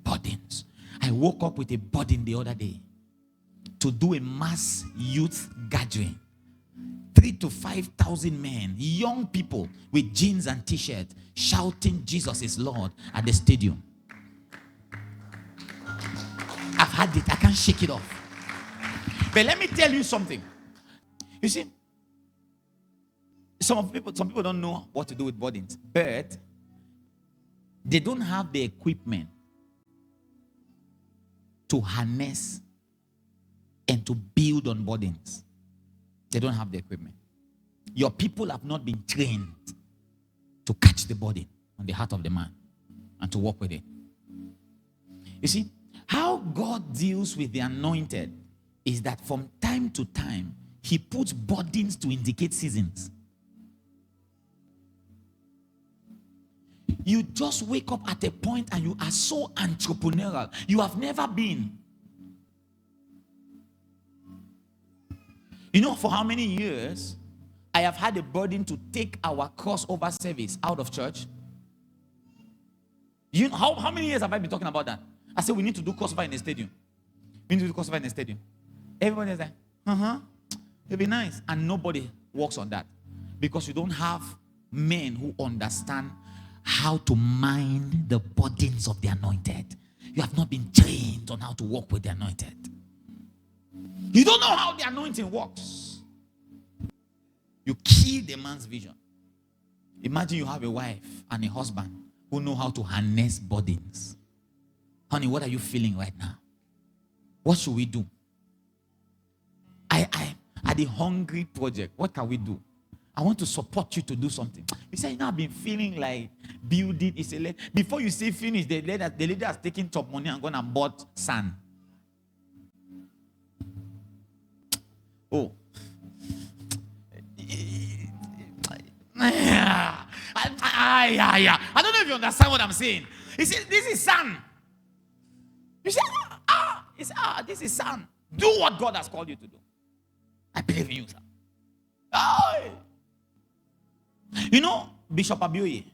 Burdens. I woke up with a burden the other day to do a mass youth gathering. 3,000 to 5,000 men, young people with jeans and t-shirts, shouting Jesus is Lord at the stadium. I've had it. I can't shake it off. But let me tell you something. You see, some people don't know what to do with burdens, but they don't have the equipment to harness and to build on burdens. They don't have the equipment. Your people have not been trained to catch the burden on the heart of the man and to work with it. You see, how God deals with the anointed is that from time to time, he puts burdens to indicate seasons. You just wake up at a point and you are so entrepreneurial. You have never been. You know, for how many years I have had a burden to take our crossover service out of church? You know, how many years have I been talking about that? I said we need to do crossover in the stadium. We need to do crossover in the stadium. Everybody is like, it'll be nice. And nobody works on that. Because you don't have men who understand how to mine the burdens of the anointed. You have not been trained on how to work with the anointed. You don't know how the anointing works. You kill the man's vision. Imagine you have a wife and a husband who know how to harness burdens. Honey, what are you feeling right now? What should we do? at the Hungry Project. What can we do? I want to support you to do something. You say, I've been feeling like building is a before you say finish, the lady has taken top money and gone and bought sand. Oh. I don't know if you understand what I'm saying. He said, this is sand. You say, this is sand. Do what God has called you to do. I believe in you, sir. You know Bishop Abioye?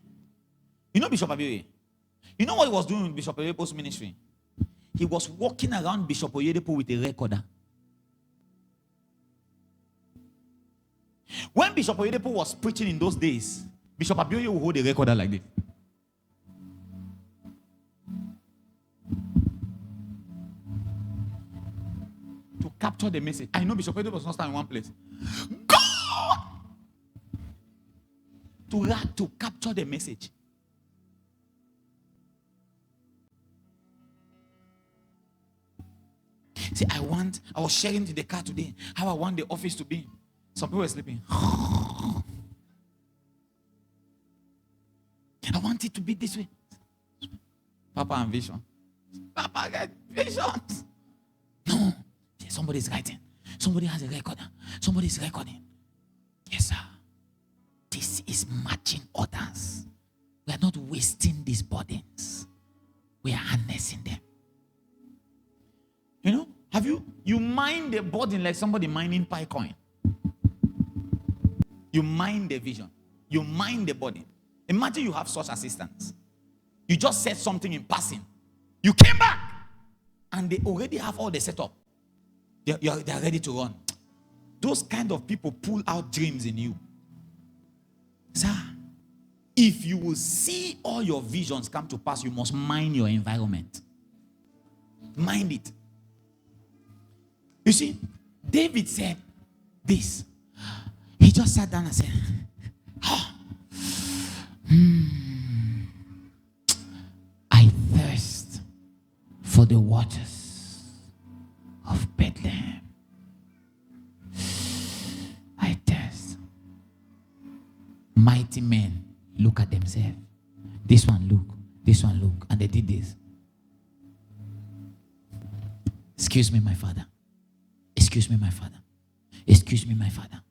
You know Bishop Abioye? You know what he was doing with Bishop Oyedepo's ministry? He was walking around Bishop Oyedepo with a recorder. When Bishop Oyedepo was preaching in those days, Bishop Abioye would hold a recorder like this. To capture the message. I know Bishop Oyedepo was not standing in one place. God! To capture the message. See, I was sharing in the car today how I want the office to be. Some people were sleeping. I want it to be this way. Papa and vision. Papa get visions. No. Somebody's writing. Somebody has a recorder. Somebody's recording. Yes, sir. This is matching orders. We are not wasting these burdens. We are harnessing them. You know, have you mine the burden like somebody mining Picoin? You mine the vision. You mine the burden. Imagine you have such assistants. You just said something in passing. You came back and they already have all the setup. They are ready to run. Those kind of people pull out dreams in you. Sir, if you will see all your visions come to pass, you must mind your environment. Mind it. You see, David said this. He just sat down and said, I thirst for the waters of Bethlehem. I thirst. Mighty men look at themselves. This one look, and they did this. Excuse me, my father. Excuse me, my father. Excuse me, my father.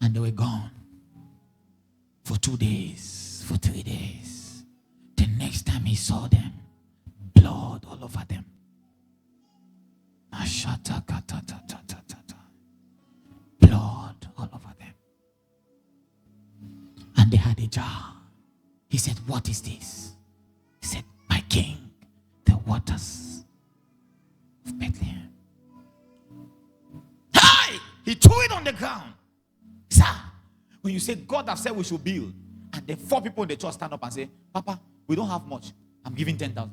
And they were gone for 2 days, for 3 days. The next time he saw them, blood all over them. Blood all over them. And they had a jar. He said, what is this? He said, my king, the waters of Bethlehem. Hi! He threw it on the ground. Sir, when you say God has said we should build, and the 4 people in the church stand up and say, Papa, we don't have much. I'm giving 10,000.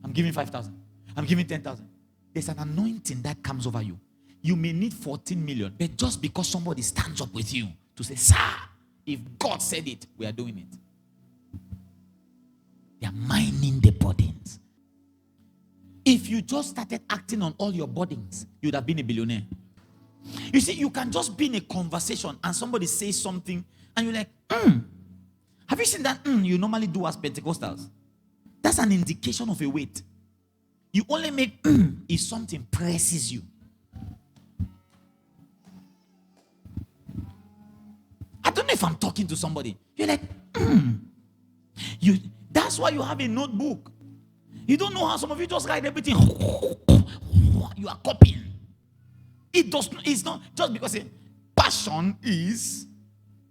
I'm giving 5,000. I'm giving 10,000. There's an anointing that comes over you. You may need 14 million, but just because somebody stands up with you to say, sir, if God said it, we are doing it. They are mining the burdens. If you just started acting on all your burdens, you would have been a billionaire. You see, you can just be in a conversation and somebody says something and you're like, Have you seen that you normally do as Pentecostals? That's an indication of a weight. You only make if something presses you. I don't know if I'm talking to somebody. You're like, that's why you have a notebook. You don't know how some of you just write everything. You are copying. It's not just because passion is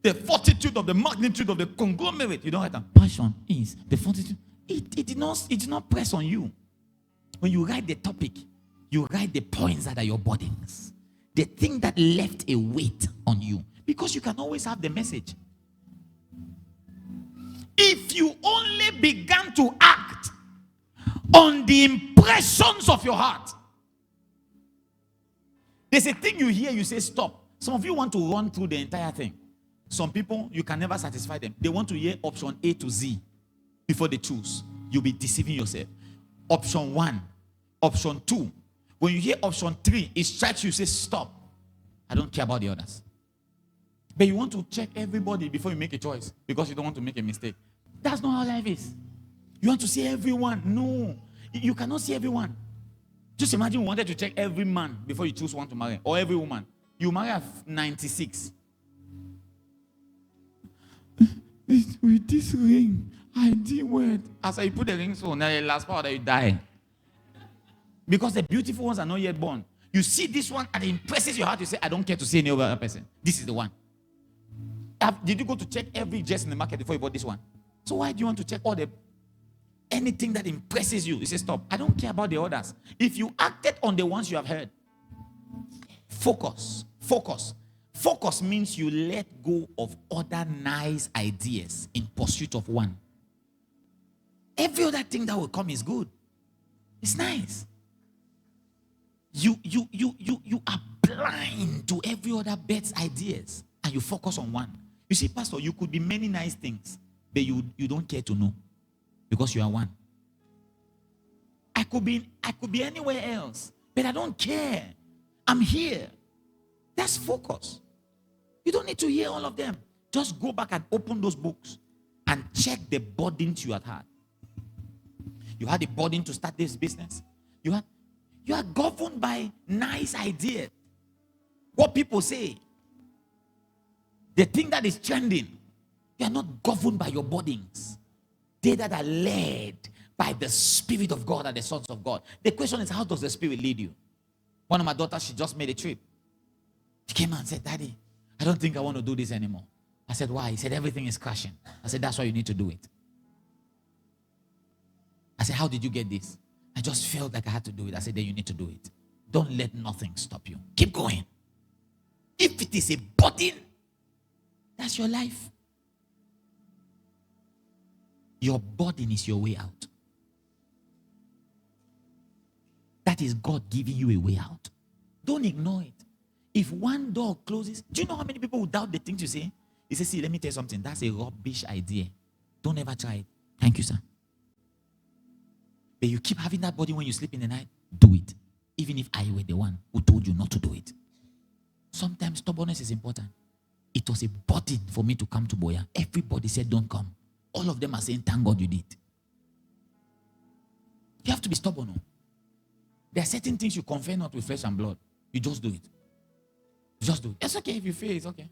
the fortitude of the magnitude of the conglomerate. You don't write that. Passion is the fortitude. It did not press on you. When you write the topic, you write the points that are your burdens. The thing that left a weight on you. Because you can always have the message. If you only began to act on the impressions of your heart. There's a thing you hear, you say stop. Some of you want to run through the entire thing. Some people, you can never satisfy them. They want to hear option A to Z before they choose. You'll be deceiving yourself. Option 1, option 2. When you hear option 3, it strikes you, say stop. I don't care about the others. But you want to check everybody before you make a choice because you don't want to make a mistake. That's not how life is. You want to see everyone. No. You cannot see everyone. Just imagine you wanted to check every man before you choose one to marry. Or every woman. You marry at 96. With this ring, I did word. As I put the ring on, the last part that you die. Because the beautiful ones are not yet born. You see this one and it impresses your heart. You say, I don't care to see any other person. This is the one. Did you go to check every dress in the market before you bought this one? So why do you want to check anything that impresses you? You say, stop. I don't care about the others. If you acted on the ones you have heard, focus. Focus means you let go of other nice ideas in pursuit of one. Every other thing that will come is good. It's nice. You are blind to every other bet's ideas and you focus on one. You see, Pastor, you could be many nice things, but you don't care to know because you are one. I could be anywhere else, but I don't care. I'm here. That's focus. You don't need to hear all of them. Just go back and open those books and check the burdens you had. You had a burden to start this business. You are governed by nice ideas. What people say. The thing that is trending. You are not governed by your burdens. They that are led by the Spirit of God are the sons of God. The question is, how does the Spirit lead you? One of my daughters, she just made a trip. She came and said, Daddy, I don't think I want to do this anymore. I said, why? He said, everything is crashing. I said, that's why you need to do it. I said, how did you get this? I just felt like I had to do it. I said, then you need to do it. Don't let nothing stop you. Keep going. If it is a burden, that's your life. Your burden is your way out. That is God giving you a way out. Don't ignore it. If one door closes, do you know how many people will doubt the things you say? He says, see, let me tell you something. That's a rubbish idea. Don't ever try it. Thank you, sir. But you keep having that body when you sleep in the night, do it. Even if I were the one who told you not to do it. Sometimes stubbornness is important. It was a burden for me to come to Boya. Everybody said, don't come. All of them are saying, thank God you did. You have to be stubborn. No? There are certain things you confer not with flesh and blood. You just do it. You just do it. It's okay if you fail, it's okay.